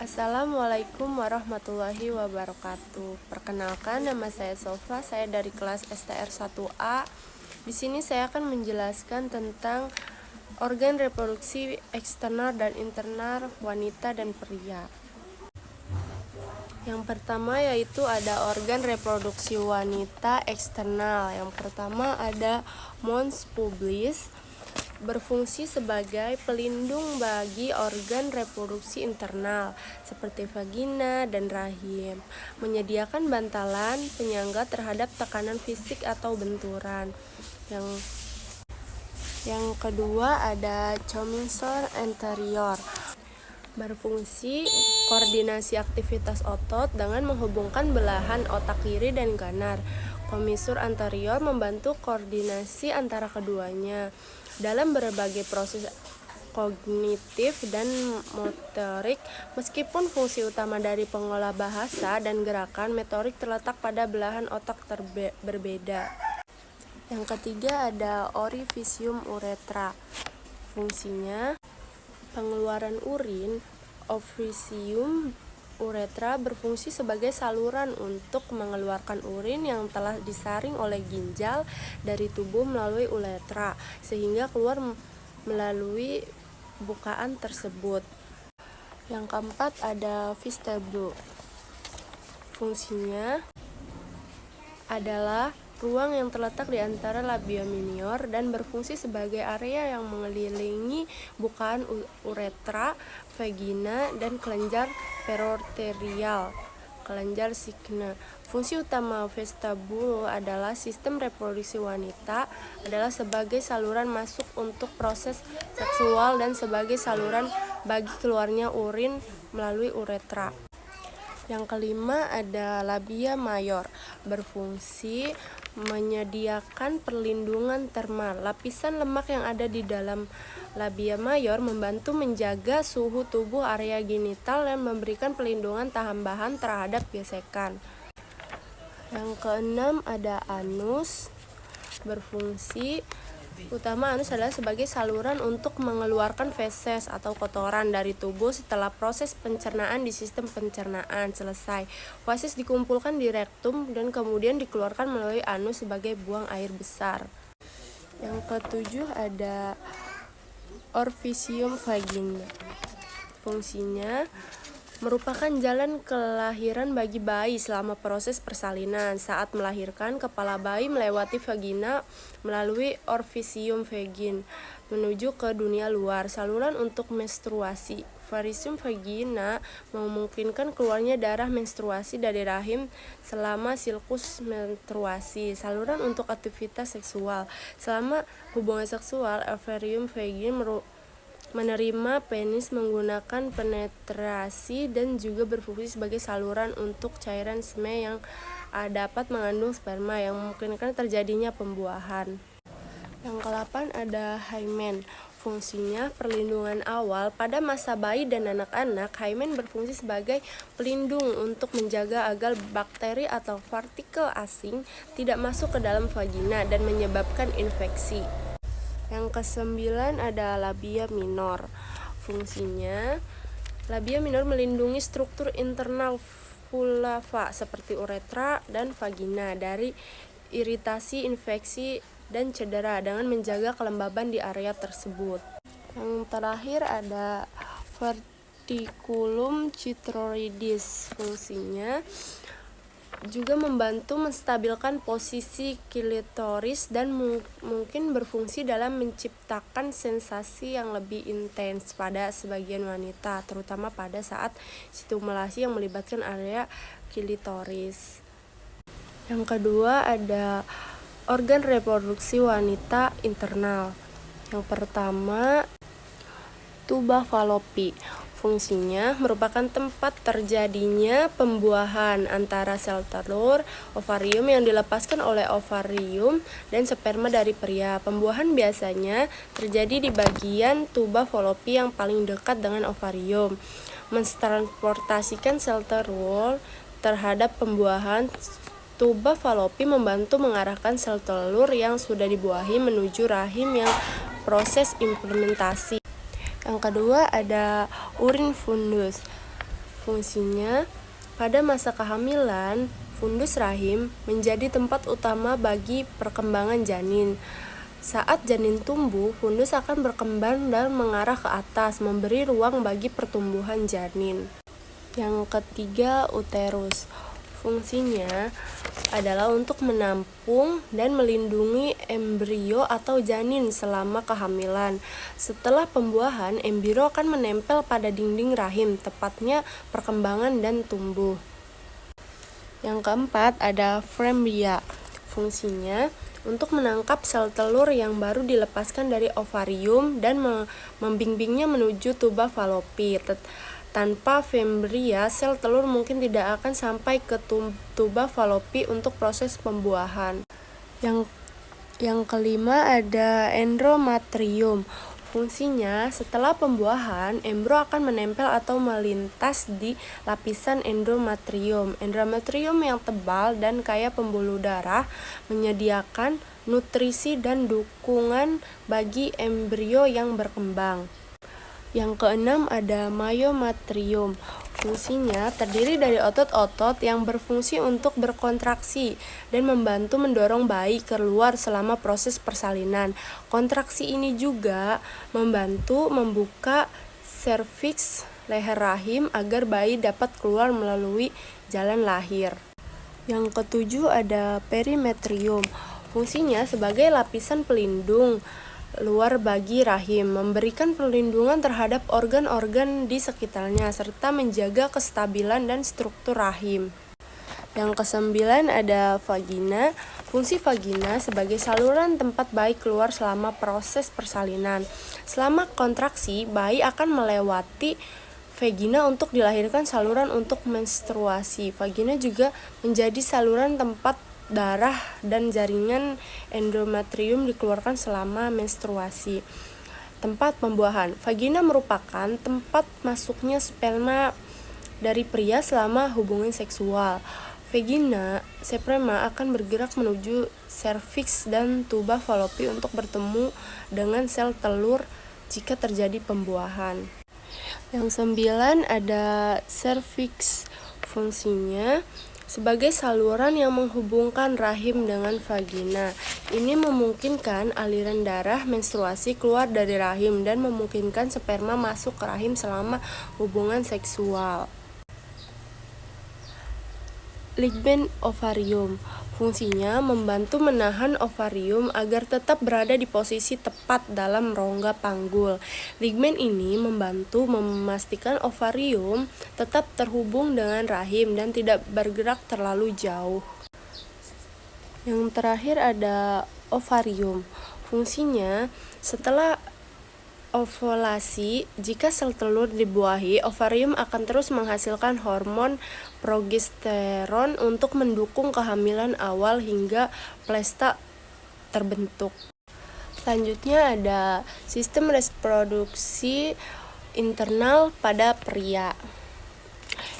Assalamualaikum warahmatullahi wabarakatuh. Perkenalkan, nama saya Sofa, saya dari kelas STR 1A. Di sini saya akan menjelaskan tentang organ reproduksi eksternal dan internal wanita dan pria. Yang pertama yaitu ada organ reproduksi wanita eksternal. Yang pertama ada mons pubis, berfungsi sebagai pelindung bagi organ reproduksi internal seperti vagina dan rahim, menyediakan bantalan penyangga terhadap tekanan fisik atau benturan. Yang kedua ada commissure anterior, berfungsi koordinasi aktivitas otot dengan menghubungkan belahan otak kiri dan kanan. Commissure anterior membantu koordinasi antara keduanya dalam berbagai proses kognitif dan motorik. Meskipun fungsi utama dari pengolah bahasa dan gerakan motorik terletak pada belahan otak berbeda. Yang ketiga ada orificium uretra. Fungsinya pengeluaran urin. Orificium uretra berfungsi sebagai saluran untuk mengeluarkan urin yang telah disaring oleh ginjal dari tubuh melalui uretra sehingga keluar melalui bukaan tersebut. Yang keempat ada vestibul. Fungsinya adalah ruang yang terletak di antara labia minor dan berfungsi sebagai area yang mengelilingi bukaan uretra, vagina, dan kelenjar periosteal, kelenjar signa. Fungsi utama vestibul adalah sistem reproduksi wanita adalah sebagai saluran masuk untuk proses seksual dan sebagai saluran bagi keluarnya urin melalui uretra. Yang kelima ada labia mayor, berfungsi menyediakan perlindungan termal. Lapisan lemak yang ada di dalam labia mayor membantu menjaga suhu tubuh area genital dan memberikan perlindungan tambahan terhadap gesekan. Yang keenam ada anus, berfungsi utama anus adalah sebagai saluran untuk mengeluarkan feses atau kotoran dari tubuh setelah proses pencernaan di sistem pencernaan selesai. Feses dikumpulkan di rektum dan kemudian dikeluarkan melalui anus sebagai buang air besar. Yang ketujuh ada orificium vagina. Fungsinya merupakan jalan kelahiran bagi bayi selama proses persalinan. Saat melahirkan, kepala bayi melewati vagina melalui orificium vagina menuju ke dunia luar, saluran untuk menstruasi. Orificium vagina memungkinkan keluarnya darah menstruasi dari rahim selama siklus menstruasi, saluran untuk aktivitas seksual. Selama hubungan seksual, orificium vagina menerima penis menggunakan penetrasi dan juga berfungsi sebagai saluran untuk cairan semen yang dapat mengandung sperma yang memungkinkan terjadinya pembuahan. Yang ke-8 ada hymen. Fungsinya perlindungan awal pada masa bayi dan anak-anak. Hymen berfungsi sebagai pelindung untuk menjaga agar bakteri atau partikel asing tidak masuk ke dalam vagina dan menyebabkan infeksi. Yang ke-9 ada labia minor. Fungsinya labia minor melindungi struktur internal vulva seperti uretra dan vagina dari iritasi, infeksi, dan cedera dengan menjaga kelembaban di area tersebut. Yang terakhir ada verticulum clitoridis. Fungsinya juga membantu menstabilkan posisi klitoris dan mungkin berfungsi dalam menciptakan sensasi yang lebih intens pada sebagian wanita, terutama pada saat stimulasi yang melibatkan area klitoris. Yang kedua ada organ reproduksi wanita internal. Yang pertama tuba fallopi. Fungsinya merupakan tempat terjadinya pembuahan antara sel telur, ovarium yang dilepaskan oleh ovarium dan sperma dari pria. Pembuahan biasanya terjadi di bagian tuba fallopi yang paling dekat dengan ovarium. Mentransportasikan sel telur terhadap pembuahan, tuba fallopi membantu mengarahkan sel telur yang sudah dibuahi menuju rahim yang proses implementasi. Yang kedua ada urin fundus. Fungsinya, pada masa kehamilan, fundus rahim menjadi tempat utama bagi perkembangan janin. Saat janin tumbuh, fundus akan berkembang dan mengarah ke atas, memberi ruang bagi pertumbuhan janin. Yang ketiga, uterus. Fungsinya adalah untuk menampung dan melindungi embrio atau janin selama kehamilan. Setelah pembuahan, embrio akan menempel pada dinding rahim, tepatnya perkembangan dan tumbuh. Yang keempat, ada frembia. Fungsinya untuk menangkap sel telur yang baru dilepaskan dari ovarium dan membimbingnya menuju tuba falopi. Tanpa frembia, sel telur mungkin tidak akan sampai ke tuba falopi untuk proses pembuahan. Yang kelima ada endometrium. Fungsinya, setelah pembuahan, embrio akan menempel atau melintas di lapisan endometrium. Endometrium yang tebal dan kaya pembuluh darah menyediakan nutrisi dan dukungan bagi embrio yang berkembang. Yang keenam ada myometrium. Fungsinya terdiri dari otot-otot yang berfungsi untuk berkontraksi dan membantu mendorong bayi keluar selama proses persalinan. Kontraksi ini juga membantu membuka serviks leher rahim agar bayi dapat keluar melalui jalan lahir. Yang ketujuh ada perimetrium. Fungsinya sebagai lapisan pelindung luar bagi rahim, memberikan perlindungan terhadap organ-organ di sekitarnya, serta menjaga kestabilan dan struktur rahim. Yang kesembilan ada vagina. Fungsi vagina sebagai saluran tempat bayi keluar selama proses persalinan. Selama kontraksi, bayi akan melewati vagina untuk dilahirkan saluran untuk menstruasi. Vagina juga menjadi saluran tempat darah dan jaringan endometrium dikeluarkan selama menstruasi. Tempat pembuahan. Vagina merupakan tempat masuknya sperma dari pria selama hubungan seksual. Vagina, sperma akan bergerak menuju serviks dan tuba falopi untuk bertemu dengan sel telur jika terjadi pembuahan. Yang 9 ada serviks. Fungsinya sebagai saluran yang menghubungkan rahim dengan vagina. Ini memungkinkan aliran darah menstruasi keluar dari rahim dan memungkinkan sperma masuk ke rahim selama hubungan seksual. Ligmen ovarium. Fungsinya membantu menahan ovarium agar tetap berada di posisi tepat dalam rongga panggul. Ligmen ini membantu memastikan ovarium tetap terhubung dengan rahim dan tidak bergerak terlalu jauh. Yang terakhir ada ovarium. Fungsinya setelah ovulasi, jika sel telur dibuahi, ovarium akan terus menghasilkan hormon progesteron untuk mendukung kehamilan awal hingga plasta terbentuk. Selanjutnya ada sistem reproduksi internal pada pria.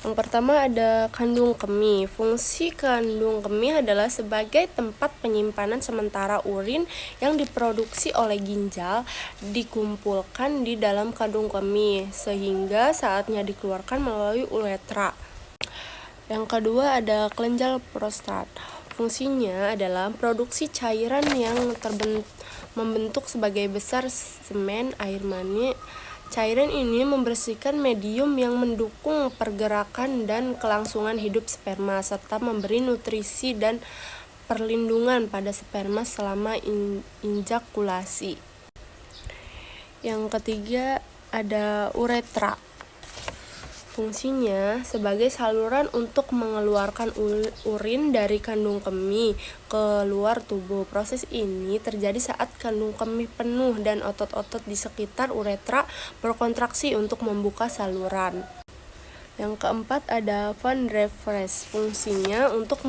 Yang pertama ada kandung kemih. Fungsi kandung kemih adalah sebagai tempat penyimpanan sementara urin yang diproduksi oleh ginjal dikumpulkan di dalam kandung kemih sehingga saatnya dikeluarkan melalui uretra. Yang kedua ada kelenjar prostat. Fungsinya adalah produksi cairan yang membentuk sebagai besar semen air mani. Cairan ini membersihkan medium yang mendukung pergerakan dan kelangsungan hidup sperma serta memberi nutrisi dan perlindungan pada sperma selama injakulasi. Yang ketiga ada uretra. Fungsinya sebagai saluran untuk mengeluarkan urin dari kandung kemih ke luar tubuh. Proses ini terjadi saat kandung kemih penuh dan otot-otot di sekitar uretra berkontraksi untuk membuka saluran. Yang keempat ada van der Waals. Fungsinya untuk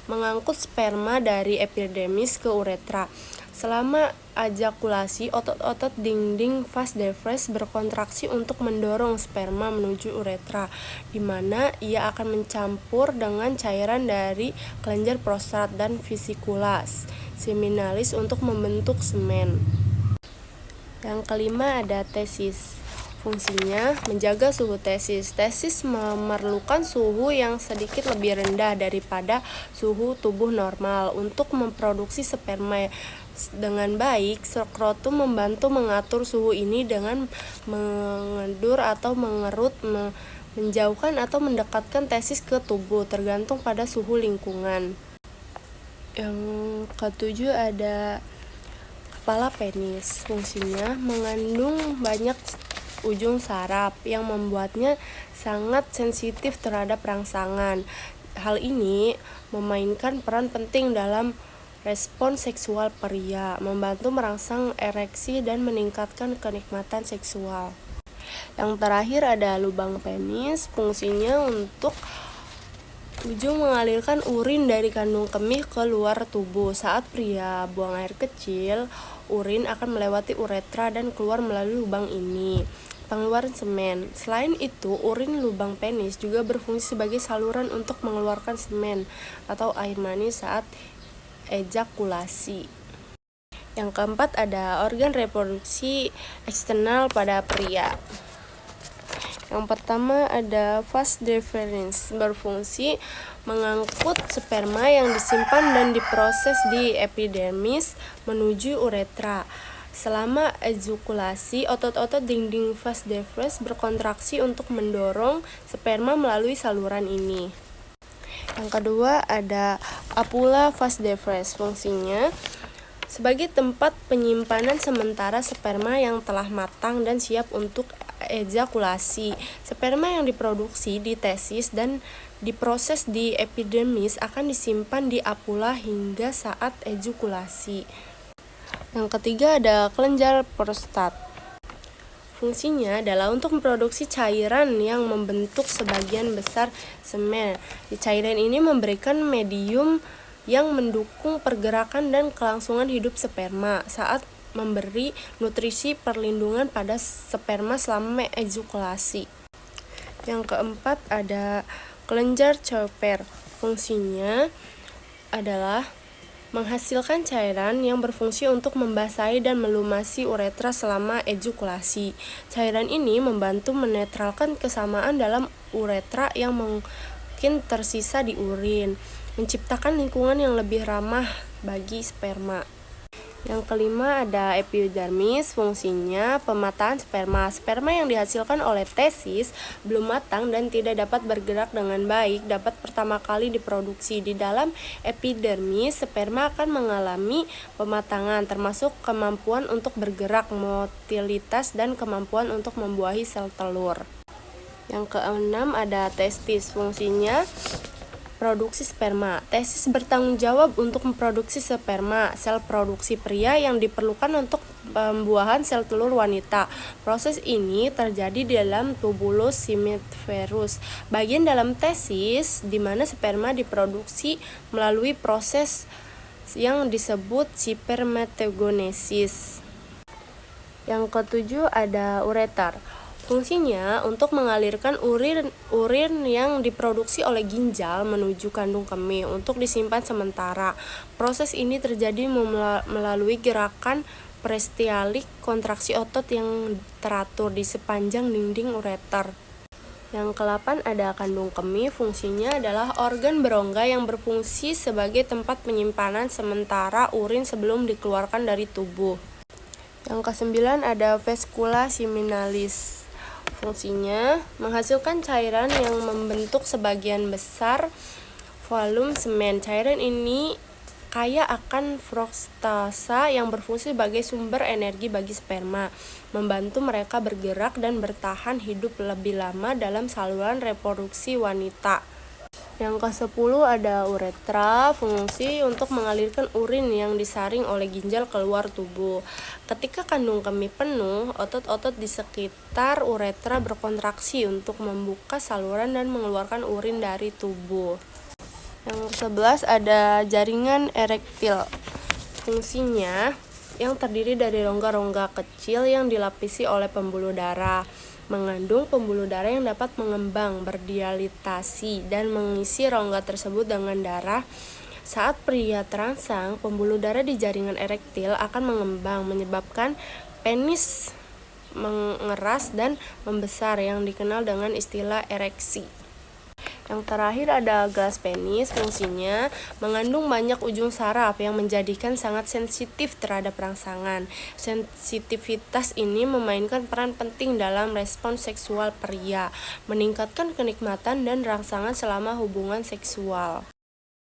mengangkut sperma dari epidermis ke uretra. Selama ejakulasi, otot-otot dinding vas deferens berkontraksi untuk mendorong sperma menuju uretra, di mana ia akan mencampur dengan cairan dari kelenjar prostat dan vesicula seminalis untuk membentuk semen. Yang kelima ada tesis. Fungsinya menjaga suhu tesis. Tesis memerlukan suhu yang sedikit lebih rendah daripada suhu tubuh normal untuk memproduksi sperma dengan baik. Skrotum membantu mengatur suhu ini dengan mengedur atau mengerut, menjauhkan atau mendekatkan tesis ke tubuh tergantung pada suhu lingkungan. Yang ketujuh ada kepala penis. Fungsinya mengandung banyak ujung saraf yang membuatnya sangat sensitif terhadap rangsangan. Hal ini memainkan peran penting dalam respon seksual pria, membantu merangsang ereksi dan meningkatkan kenikmatan seksual. Yang terakhir ada lubang penis. Fungsinya untuk ujung mengalirkan urin dari kandung kemih ke luar tubuh. Saat pria buang air kecil, urin akan melewati uretra dan keluar melalui lubang ini. Pengeluaran semen. Selain itu, urin lubang penis juga berfungsi sebagai saluran untuk mengeluarkan semen atau air mani saat ejakulasi. Yang keempat ada organ reproduksi eksternal pada pria. Yang pertama ada vas deferens, berfungsi mengangkut sperma yang disimpan dan diproses di epidermis menuju uretra. Selama ejakulasi, otot-otot dinding vas deferens berkontraksi untuk mendorong sperma melalui saluran ini. Yang kedua ada apula vas deferens. Fungsinya sebagai tempat penyimpanan sementara sperma yang telah matang dan siap untuk ejakulasi. Sperma yang diproduksi di tesis dan diproses di epidermis akan disimpan di apula hingga saat ejakulasi. Yang ketiga ada kelenjar prostat. Fungsinya adalah untuk memproduksi cairan yang membentuk sebagian besar semen. Cairan ini memberikan medium yang mendukung pergerakan dan kelangsungan hidup sperma saat memberi nutrisi perlindungan pada sperma selama ejakulasi. Yang keempat ada kelenjar Cooper. Fungsinya adalah menghasilkan cairan yang berfungsi untuk membasahi dan melumasi uretra selama ejakulasi. Cairan ini membantu menetralkan kesamaan dalam uretra yang mungkin tersisa di urin, menciptakan lingkungan yang lebih ramah bagi sperma. Yang kelima ada epidermis. Fungsinya pemataan sperma. Sperma yang dihasilkan oleh tesis belum matang dan tidak dapat bergerak dengan baik dapat pertama kali diproduksi. Di dalam epidermis, sperma akan mengalami pematangan termasuk kemampuan untuk bergerak, motilitas, dan kemampuan untuk membuahi sel telur. Yang keenam ada testis. Fungsinya produksi sperma. Tesis bertanggung jawab untuk memproduksi sperma, sel produksi pria yang diperlukan untuk pembuahan sel telur wanita. Proses ini terjadi di dalam tubulus seminiferus, bagian dalam tesis di mana sperma diproduksi melalui proses yang disebut spermatogenesis. Yang ketujuh ada ureter. Fungsinya untuk mengalirkan urin yang diproduksi oleh ginjal menuju kandung kemih untuk disimpan sementara. Proses ini terjadi melalui gerakan peristialik kontraksi otot yang teratur di sepanjang dinding ureter. Yang ke-8 ada kandung kemih. Fungsinya adalah organ berongga yang berfungsi sebagai tempat penyimpanan sementara urin sebelum dikeluarkan dari tubuh. Yang ke-9 ada vesicula seminalis. Fungsinya menghasilkan cairan yang membentuk sebagian besar volume semen. Cairan ini kaya akan frustasa yang berfungsi sebagai sumber energi bagi sperma, membantu mereka bergerak dan bertahan hidup lebih lama dalam saluran reproduksi wanita. Yang ke-10 ada uretra. Fungsi untuk mengalirkan urin yang disaring oleh ginjal keluar tubuh. Ketika kandung kemih penuh, otot-otot di sekitar uretra berkontraksi untuk membuka saluran dan mengeluarkan urin dari tubuh. Yang ke-11 ada jaringan erektil. Fungsinya yang terdiri dari rongga-rongga kecil yang dilapisi oleh pembuluh darah, mengandung pembuluh darah yang dapat mengembang, berdilatasi, dan mengisi rongga tersebut dengan darah. Saat pria terangsang, pembuluh darah di jaringan erektil akan mengembang, menyebabkan penis mengeras dan membesar yang dikenal dengan istilah ereksi. Yang terakhir ada gelas penis. Fungsinya mengandung banyak ujung saraf yang menjadikan sangat sensitif terhadap rangsangan. Sensitivitas ini memainkan peran penting dalam respons seksual pria, meningkatkan kenikmatan dan rangsangan selama hubungan seksual.